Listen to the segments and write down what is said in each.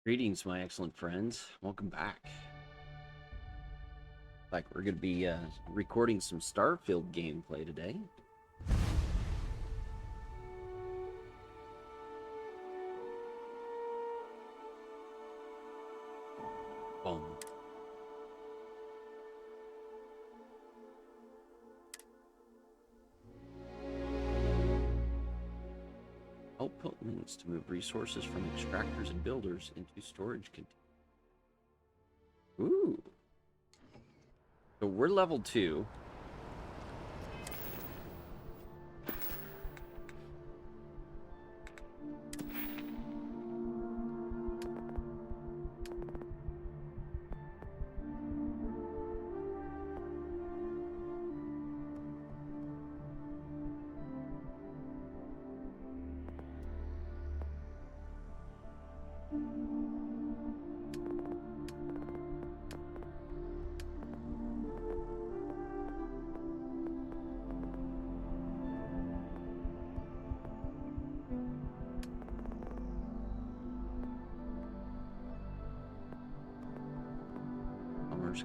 Greetings, my excellent friends. Welcome back. Like we're going to be recording some Starfield gameplay today. Boom. Output links to move resources from extractors and builders into storage containers. Ooh. So we're level 2.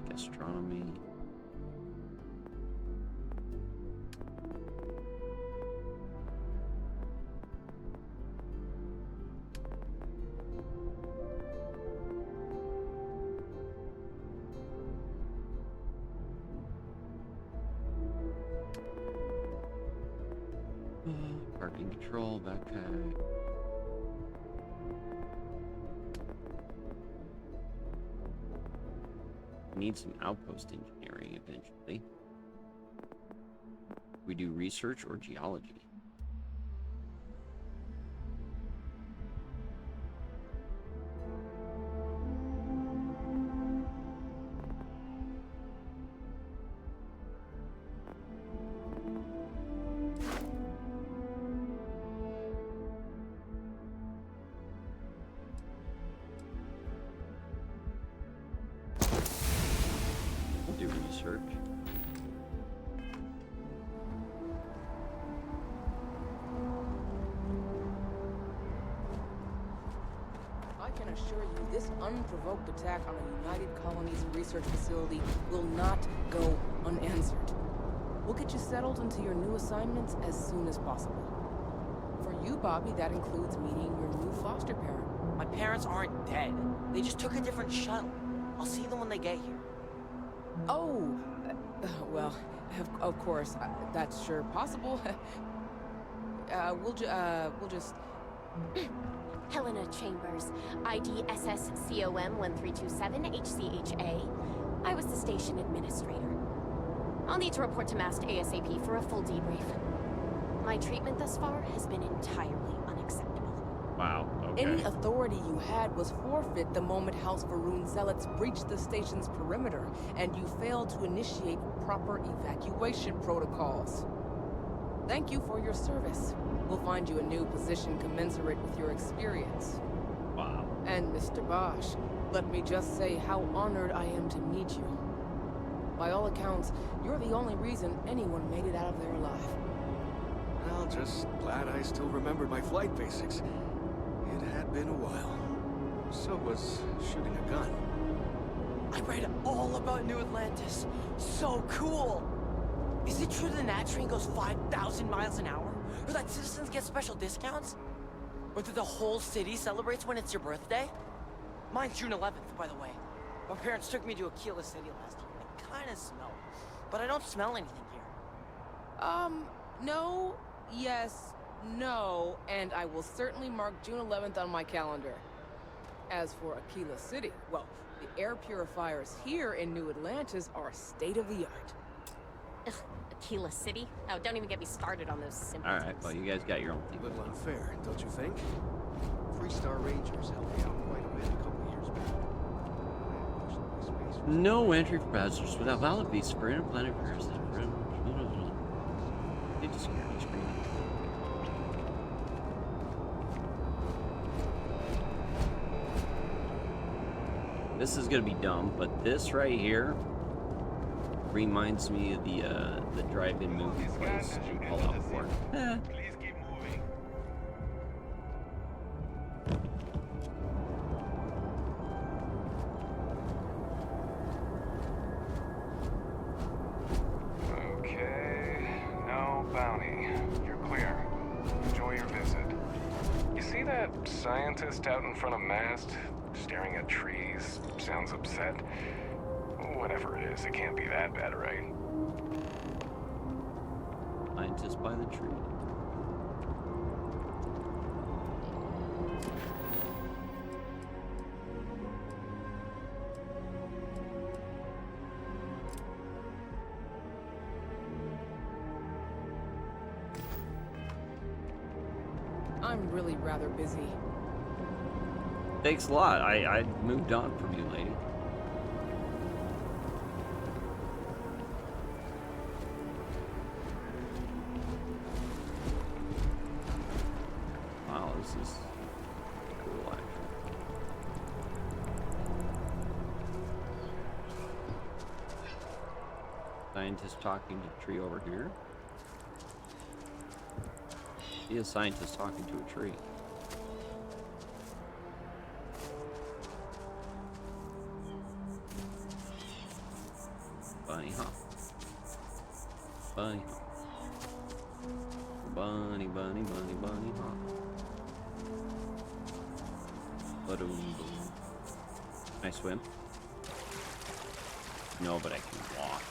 Gastronomy. Parking control, backpack. Need some outpost engineering eventually. We do research or geology. Research. I can assure you this unprovoked attack on a United Colonies research facility will not go unanswered. We'll get you settled into your new assignments as soon as possible. For you, Bobby, that includes meeting your new foster parent. My parents aren't dead. They just took a different shuttle. I'll see them when they get here. Oh, well, of course, that's sure possible. We'll just... Helena Chambers, ID SSCOM 1327 HCHA. I was the station administrator. I'll need to report to Mast ASAP for a full debrief. My treatment thus far has been entirely unacceptable. Wow, okay. Any authority you had was forfeit the moment House Varun zealots breached the station's perimeter, and you failed to initiate proper evacuation protocols. Thank you for your service. We'll find you a new position commensurate with your experience. Wow. And Mr. Bosch, let me just say how honored I am to meet you. By all accounts, you're the only reason anyone made it out of there alive. Well, just glad I still remembered my flight basics. It had been a while. So was shooting a gun. I read all about New Atlantis. So cool! Is it true the Nat train goes 5,000 miles an hour? Or that citizens get special discounts? Or that the whole city celebrates when it's your birthday? Mine's June 11th, by the way. My parents took me to Aquila City last year. I kinda smell. But I don't smell anything here. No, yes, no, and I will certainly mark June 11th on my calendar. As for Aquila City, well, the air purifiers here in New Atlantis are state-of-the-art. Ugh, Aquila City? Oh, don't even get me started on those symptoms. All right, well, you guys got your own thing. A little unfair, don't you think? Three-star Rangers helped me out quite a bit a couple years back. No entry for passengers without valid visa for interplanet affairs. Data security screen. This is gonna be dumb, but this right here reminds me of the drive-in movie place in Fallout 4. Please keep moving. see that scientist out in front of mast? Staring at trees, sounds upset. Whatever it is, it can't be that bad, right? Scientist by the tree. I'm really rather busy. Thanks a lot. I moved on from you, lady. Wow, this is cool, actually. Scientist talking to a tree over here. See a scientist talking to a tree. Bunny hop. Bunny hop. Bunny, bunny, bunny, bunny hop. Ba-doom, boom. Can I swim? No, but I can walk.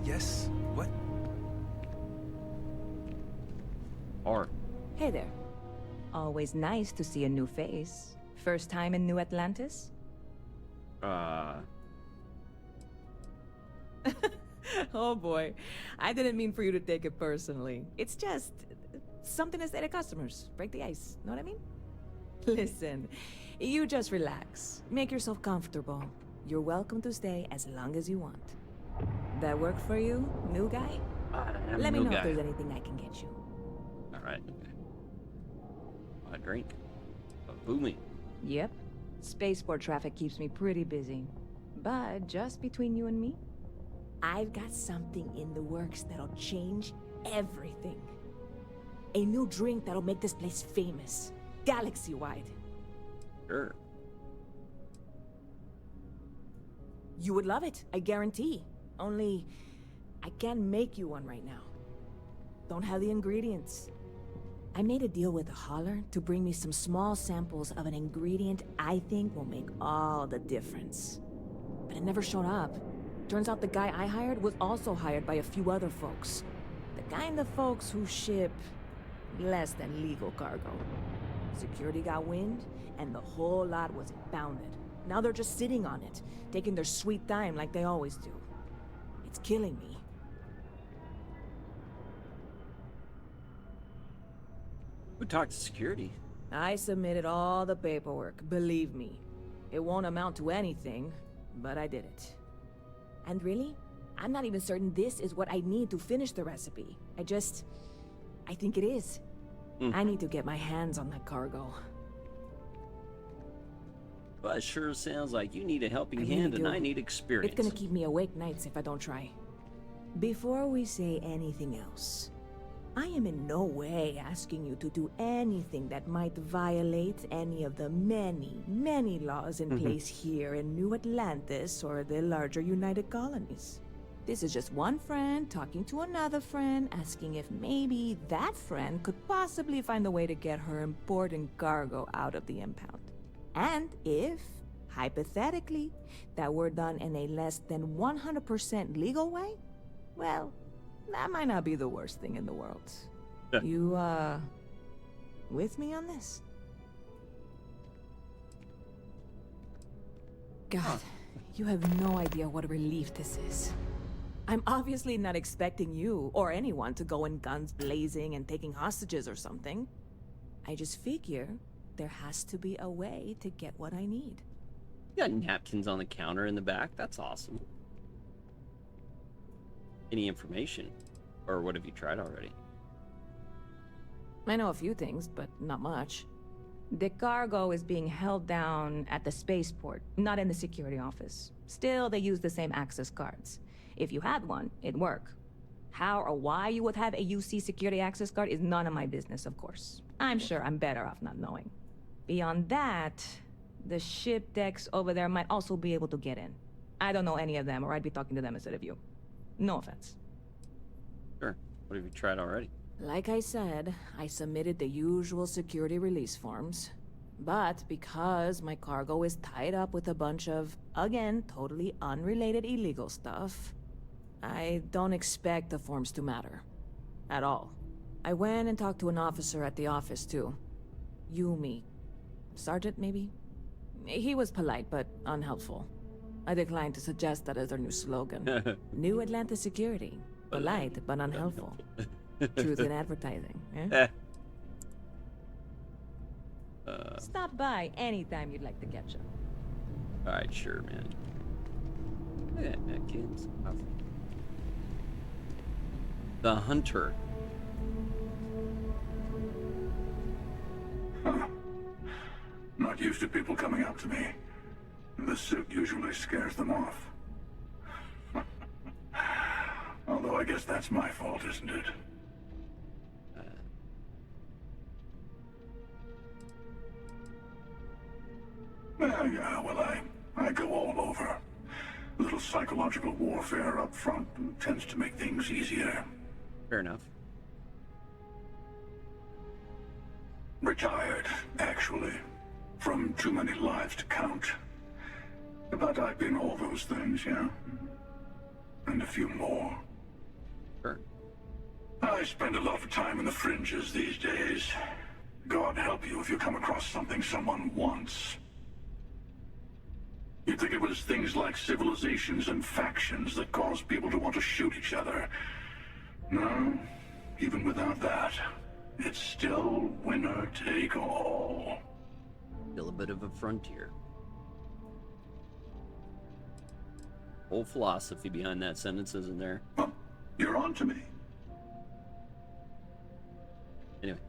Yes? What? Or Hey there. Always nice to see a new face. First time in New Atlantis? Oh boy. I didn't mean for you to take it personally. It's just something to say to customers. Break the ice. Know what I mean? Listen, you just relax. Make yourself comfortable. You're welcome to stay as long as you want. That work for you, new guy? Let me know if there's anything I can get you. All right. A drink. A booming. Yep. Spaceport traffic keeps me pretty busy. But just between you and me, I've got something in the works that'll change everything. A new drink that'll make this place famous. Galaxy-wide. Sure. You would love it, I guarantee. Only, I can't make you one right now. Don't have the ingredients. I made a deal with a hauler to bring me some small samples of an ingredient I think will make all the difference. But it never showed up. Turns out the guy I hired was also hired by a few other folks. The kind of folks who ship less than legal cargo. Security got wind, and the whole lot was impounded. Now they're just sitting on it, taking their sweet time like they always do. It's killing me. Who talked to security? I submitted all the paperwork, believe me. It won't amount to anything, but I did it. And really, I'm not even certain this is what I need to finish the recipe. I think it is. I need to get my hands on that cargo. Well, it sure sounds like you need a helping I really hand and do. I need experience. It's gonna keep me awake nights if I don't try. Before we say anything else, I am in no way asking you to do anything that might violate any of the many, many laws in place here in New Atlantis or the larger United Colonies. This is just one friend talking to another friend, asking if maybe that friend could possibly find a way to get her important cargo out of the impound. And if, hypothetically, that were done in a less than 100% legal way, well, that might not be the worst thing in the world. Yeah. You, with me on this? God, you have no idea what a relief this is. I'm obviously not expecting you or anyone to go in guns blazing and taking hostages or something. I just figure there has to be a way to get what I need. You got napkins on the counter in the back. That's awesome. Any information? Or what have you tried already? I know a few things, but not much. The cargo is being held down at the spaceport, not in the security office. Still, they use the same access cards. If you had one, it'd work. How or why you would have a UC security access card is none of my business, of course. I'm sure I'm better off not knowing. Beyond that, the ship decks over there might also be able to get in. I don't know any of them, or I'd be talking to them instead of you. No offense. Sure. What have you tried already? Like I said, I submitted the usual security release forms. But because my cargo is tied up with a bunch of, again, totally unrelated illegal stuff, I don't expect the forms to matter. At all. I went and talked to an officer at the office, too. Yumi. Sergeant, maybe? He was polite, but unhelpful. I declined to suggest that as their new slogan. New Atlantis Security. Polite, but unhelpful. Truth in advertising, eh? Stop by anytime you'd like to catch up. Alright, sure, man. Look at that, napkins. Oh. The Hunter. Huh. Not used to people coming up to me. The suit usually scares them off. Although I guess that's my fault, isn't it? Yeah, well, I go all over. A little psychological warfare up front tends to make things easier. Fair enough. Retired, actually. From too many lives to count. But I've been all those things, yeah? And a few more. Sure. I spend a lot of time in the fringes these days. God help you if you come across something someone wants. You'd think it was things like civilizations and factions that cause people to want to shoot each other. No, even without that, it's still winner take all. Still a bit of a frontier. Whole philosophy behind that sentence, isn't there? Well, you're on to me. Anyway.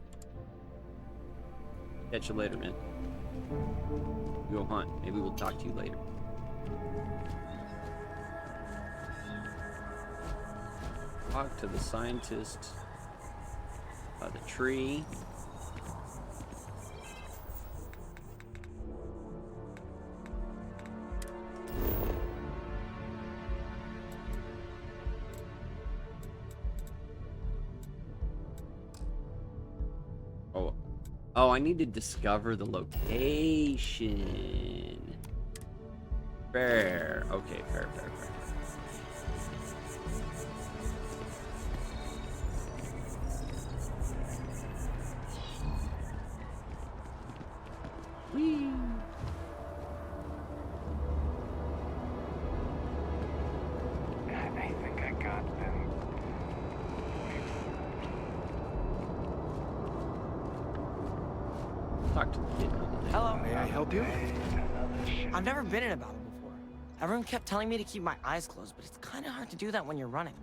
Catch you later, man. Go hunt. Maybe we'll talk to you later. Talk to the scientist by the tree. Oh, I need to discover the location. Fair. Okay, fair. Whee! I think I got them. Talk to the kid. Hello. May I help you? I've never been in a battle before. Everyone kept telling me to keep my eyes closed, but it's kind of hard to do that when you're running.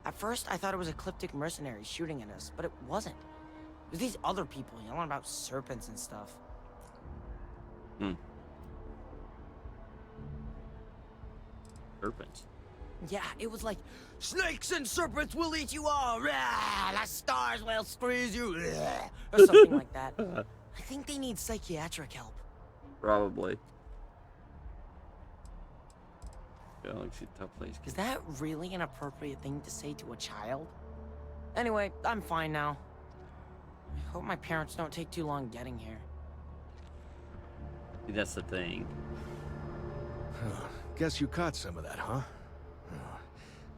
At first, I thought it was ecliptic mercenaries shooting at us, but it wasn't. It was these other people yelling about serpents and stuff. Serpents. Yeah, it was like, snakes and serpents will eat you all, rah, the stars will squeeze you, rah, or something like that. I think they need psychiatric help. Probably. Galaxy, tough place. Is that really an appropriate thing to say to a child? Anyway, I'm fine now. I hope my parents don't take too long getting here. See, that's the thing. Guess you caught some of that, huh?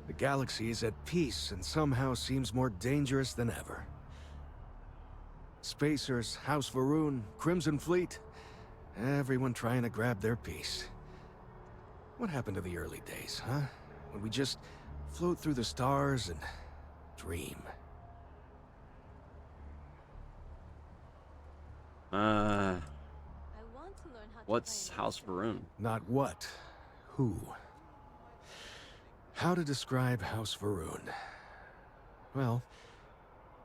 The galaxy is at peace and somehow seems more dangerous than ever. Spacers, House Varun, Crimson Fleet, everyone trying to grab their piece. What happened to the early days, huh? When we just float through the stars and dream. What's House Varun? Not what, who. How to describe House Varun? Well,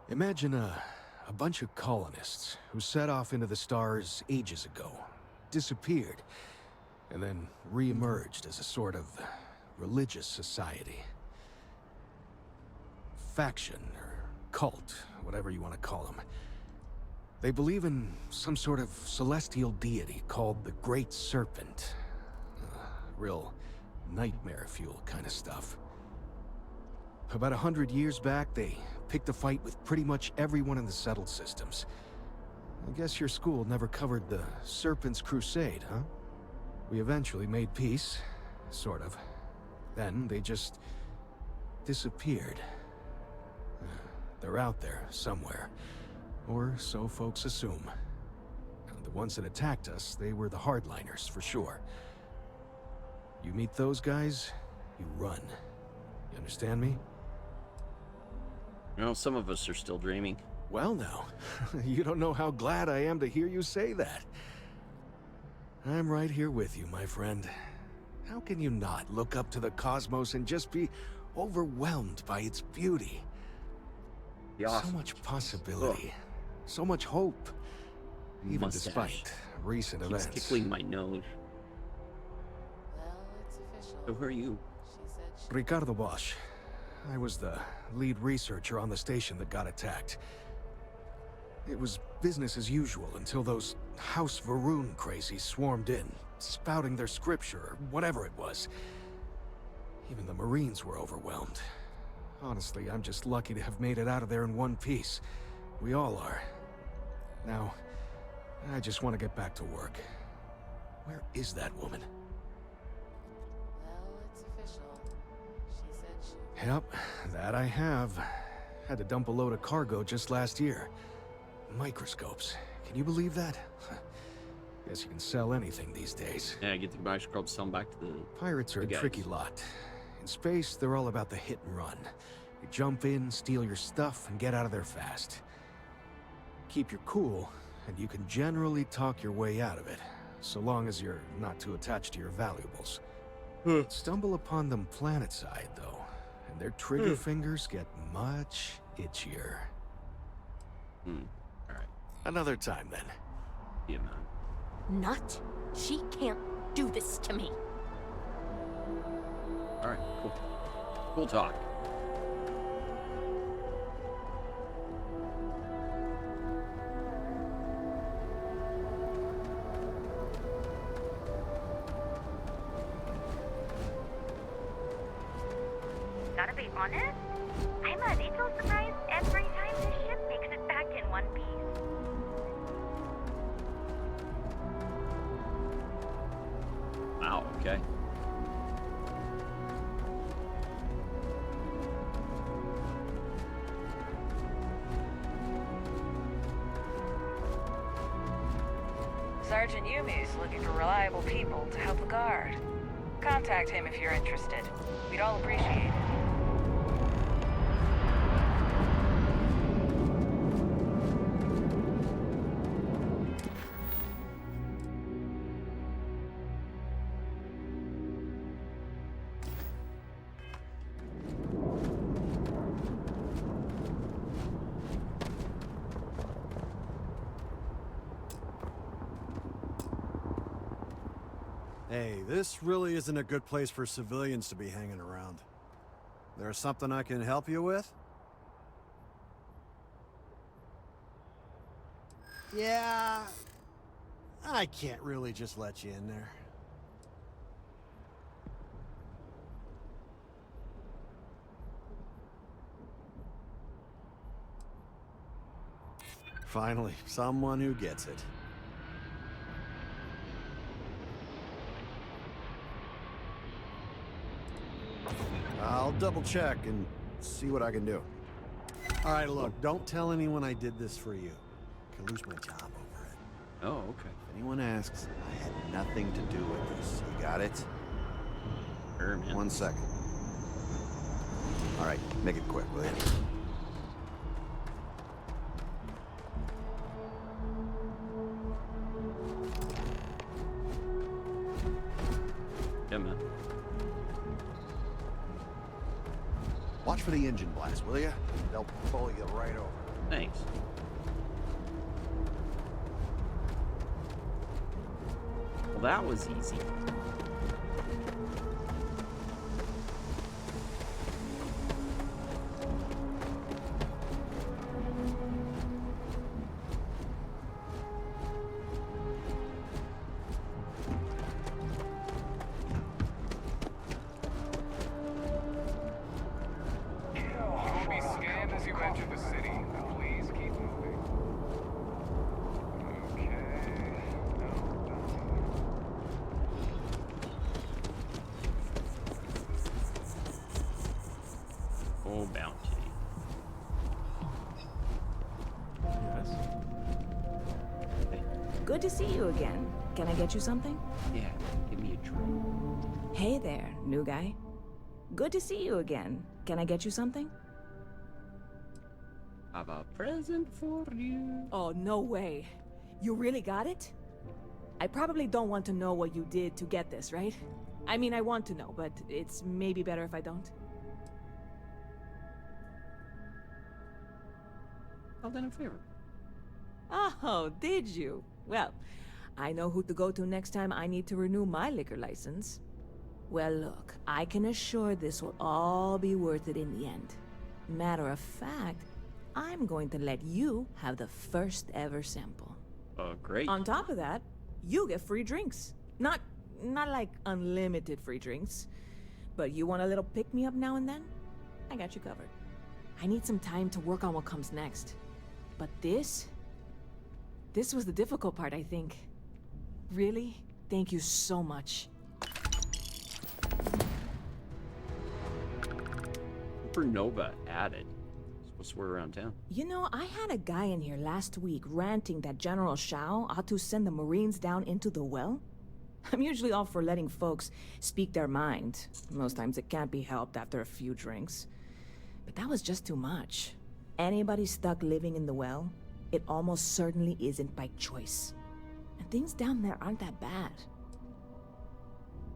imagine a bunch of colonists who set off into the stars ages ago, disappeared, and then re-emerged as a sort of religious society. Faction, or cult, whatever you want to call them. They believe in some sort of celestial deity called the Great Serpent. Real nightmare fuel kind of stuff. About 100 years back, they picked a fight with pretty much everyone in the settled systems. I guess your school never covered the Serpent's Crusade, huh? We eventually made peace, sort of. Then they just disappeared. They're out there somewhere, or so folks assume. The ones that attacked us, they were the hardliners, for sure. You meet those guys, you run. You understand me? You know, some of us are still dreaming. Well now, you don't know how glad I am to hear you say that. I'm right here with you, my friend. How can you not look up to the cosmos and just be overwhelmed by its beauty? So much possibility, so much hope, even Mustache. despite recent Keeps events. tickling my nose. Well, it's official. So who are you? She said she... Ricardo Bosch. I was the lead researcher on the station that got attacked. It was business as usual until those House Varun crazies swarmed in, spouting their scripture or whatever it was. Even the Marines were overwhelmed. Honestly, I'm just lucky to have made it out of there in one piece. We all are. Now, I just want to get back to work. Where is that woman? Well, it's official. She said she... Yep, that I have. Had to dump a load of cargo just last year. Microscopes. Can you believe that? Guess you can sell anything these days. Yeah, I get the microscope, sell them back to the... Pirates are a guys. tricky lot. In space, they're all about the hit and run. You jump in, steal your stuff, and get out of there fast. Keep your cool, and you can generally talk your way out of it, so long as you're not too attached to your valuables. Stumble upon them planetside, though, and their trigger fingers get much itchier. Alright. Another time, then. Yeah, man. Not. She can't do this to me. Alright, cool. Cool talk. Gotta be honest, I'm a little surprised every time the ship makes it back in one piece. Wow, okay. Sergeant Yumi's looking for reliable people to help the guard. Contact him if you're interested. We'd all appreciate it. Hey, this really isn't a good place for civilians to be hanging around. There's something I can help you with? Yeah, I can't really just let you in there. Finally, someone who gets it. I'll double check and see what I can do. All right, look, don't tell anyone I did this for you. I could lose my job over it. Oh, okay. If anyone asks, I had nothing to do with this. You got it? Sure, man. 1 second. All right, make it quick, will you? Yeah, man. Watch for the engine blast, will you? They'll pull you right over. Thanks. Well, that was easy. You will be scanned as you enter the city. Please keep moving. Okay. Oh, bounty. Yes? Hey, Good to see you again. Can I get you something? yeah, give me a drink. Hey there, new guy. Good to see you again. Can I get you something? I have a present for you. Oh, no way. You really got it? I probably don't want to know what you did to get this, right? I mean, I want to know, but it's maybe better if I don't. I'll do a favor. Oh, did you? Well, I know who to go to next time I need to renew my liquor license. Well, look, I can assure this will all be worth it in the end. Matter of fact, I'm going to let you have the first ever sample. Oh, great. On top of that, you get free drinks. Not like unlimited free drinks, but you want a little pick-me-up now and then? I got you covered. I need some time to work on what comes next. But this was the difficult part, I think. Really? Thank you so much. Supernova added. Supposed to work around town. You know, I had a guy in here last week ranting that General Shao ought to send the Marines down into the well. I'm usually all for letting folks speak their mind. Most times it can't be helped after a few drinks. But that was just too much. Anybody stuck living in the well, it almost certainly isn't by choice. And things down there aren't that bad.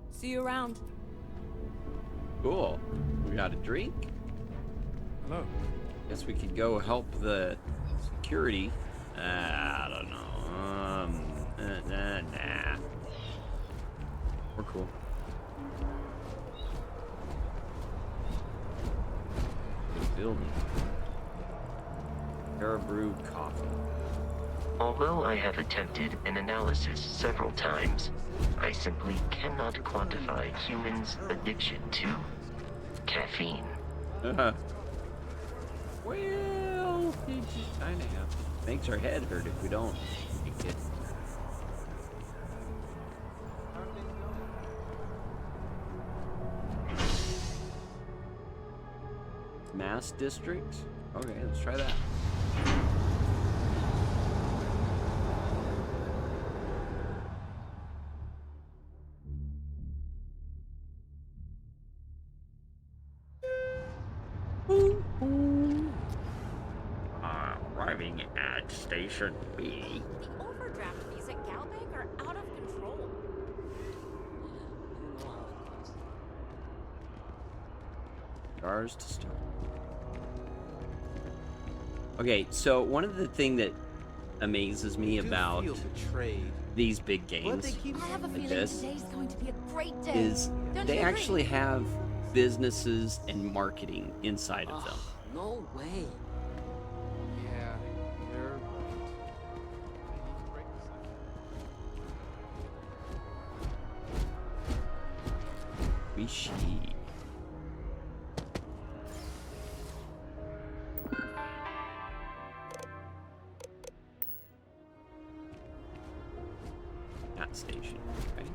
See you around. Cool. We got a drink. Hello. Guess we could go help the security. I don't know. Nah. We're cool. Good building. Caribou coffee. Although I have attempted an analysis several times, I simply cannot quantify humans' addiction to caffeine. Well, it just kind of makes our head hurt if we don't take it. Mass districts? Okay, let's try that. Arriving at Station B. The overdraft fees at Galbank are out of control. Cars to start. Okay, so one of the things that amazes me about feel betrayed. these big games I have a like feeling this today's going to be a great day. is Don't they you agree? actually have businesses and marketing inside of them. No way. Yeah, you're right. They need to break the cycle. Rishi. That station, okay.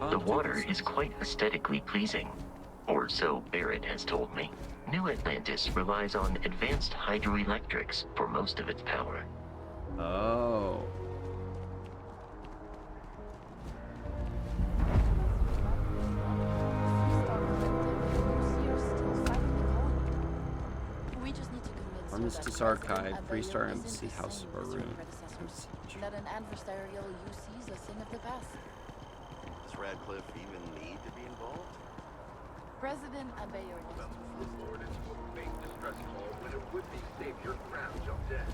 The water is quite aesthetically pleasing, or so Barrett has told me. New Atlantis relies on advanced hydroelectrics for most of its power. Oh. We just need to convince her Armistice that Archive, President Three-star Abello Embassy, isn't the House same of as her Arun. predecessors, that an adversarial UC is a thing of the past. Does Radcliffe even need to be involved? President Abello This forward into a faint distress call when a would-be savior crowd jumped in.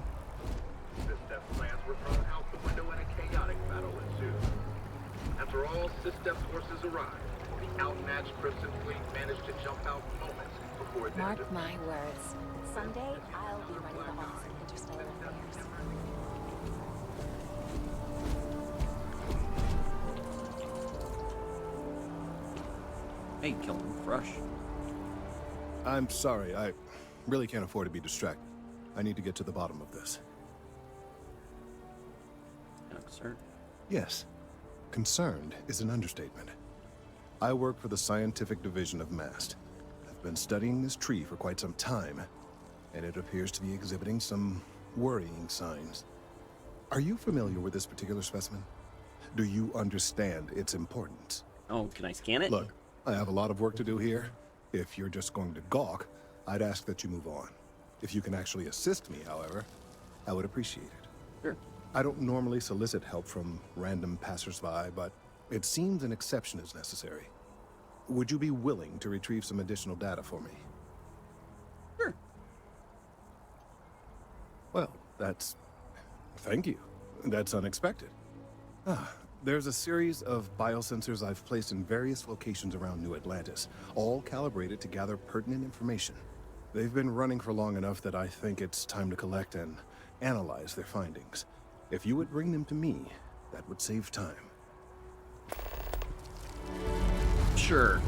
System's plans were thrown out the window and a chaotic battle ensued. After all System forces arrived, the outmatched Crimson Fleet managed to jump out moments before the Mark my words. Someday, I'll be running the office of interstellar affairs. Hey, Killing Fresh. I'm sorry, I really can't afford to be distracted. I need to get to the bottom of this. Concerned? Yes. Concerned is an understatement. I work for the scientific division of MAST. I've been studying this tree for quite some time, and it appears to be exhibiting some worrying signs. Are you familiar with this particular specimen? Do you understand its importance? Oh, can I scan it? Look, I have a lot of work to do here. If you're just going to gawk, I'd ask that you move on. If you can actually assist me, however, I would appreciate it. Sure. I don't normally solicit help from random passersby, but it seems an exception is necessary. Would you be willing to retrieve some additional data for me? Sure. Well, thank you. That's unexpected. There's a series of biosensors I've placed in various locations around New Atlantis, all calibrated to gather pertinent information. They've been running for long enough that I think it's time to collect and analyze their findings. If you would bring them to me, that would save time. Sure.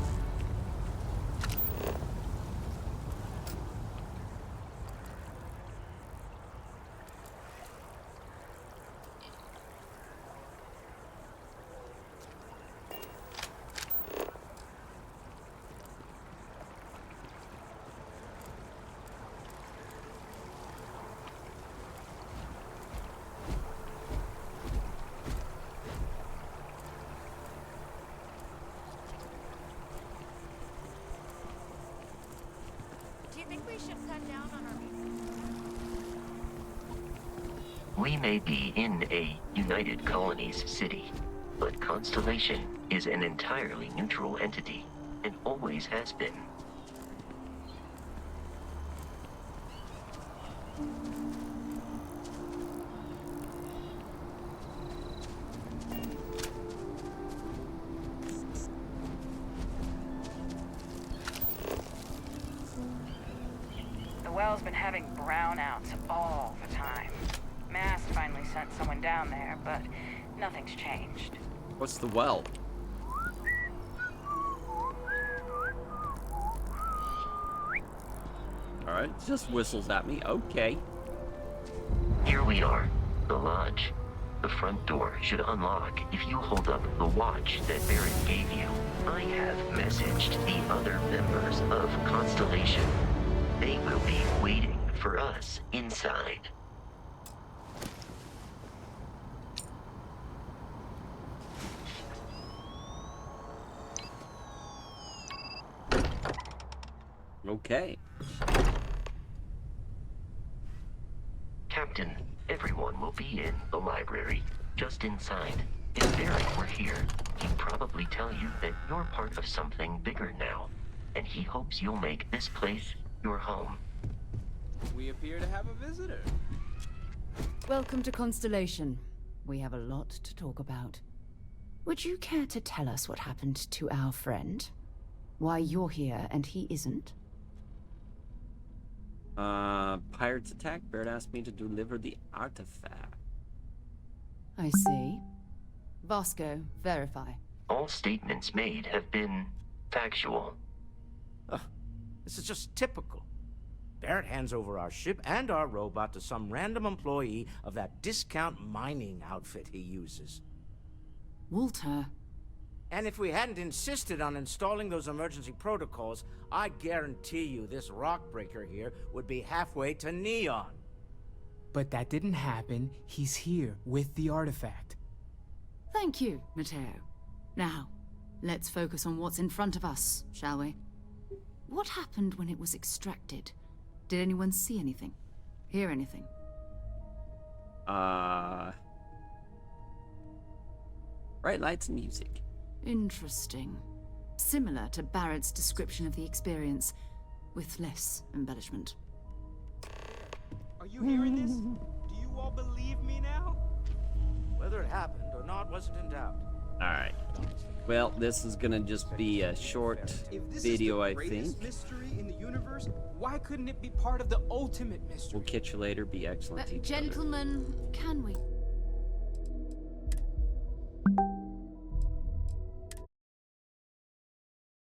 Do you think we should cut down on our... We may be in a United Colonies city, but Constellation is an entirely neutral entity, and always has been. The well's been having brownouts all the time. Mast finally sent someone down there, but nothing's changed. What's the well? Alright, just whistles at me. Okay. Here we are, the lodge. The front door should unlock if you hold up the watch that Barrett gave you. I have messaged the other members of Constellation. They will be waiting for us inside. Okay. Captain, everyone will be in the library, just inside. If Barrett were here, he'd probably tell you that you're part of something bigger now, and he hopes you'll make this place your home. We appear to have a visitor. Welcome to Constellation. We have a lot to talk about. Would you care to tell us what happened to our friend? Why you're here and he isn't? Pirates attack. Barrett asked me to deliver the artifact. I see. Vasco, verify. All statements made have been factual. This is just typical. Barrett hands over our ship and our robot to some random employee of that discount mining outfit he uses. Walter. And if we hadn't insisted on installing those emergency protocols, I guarantee you this rock breaker here would be halfway to Neon. But that didn't happen. He's here with the artifact. Thank you, Matteo. Now, let's focus on what's in front of us, shall we? What happened when it was extracted? Did anyone see anything? Hear anything? Bright lights and music. Interesting. Similar to Barrett's description of the experience, with less embellishment. Are you hearing this? Do you all believe me now? Whether it happened or not wasn't in doubt. Alright. Well, this is gonna just be a short video, I think. Mystery in the universe, why couldn't it be part of the ultimate mystery? We'll catch you later. Be excellent to each other. Gentlemen, can we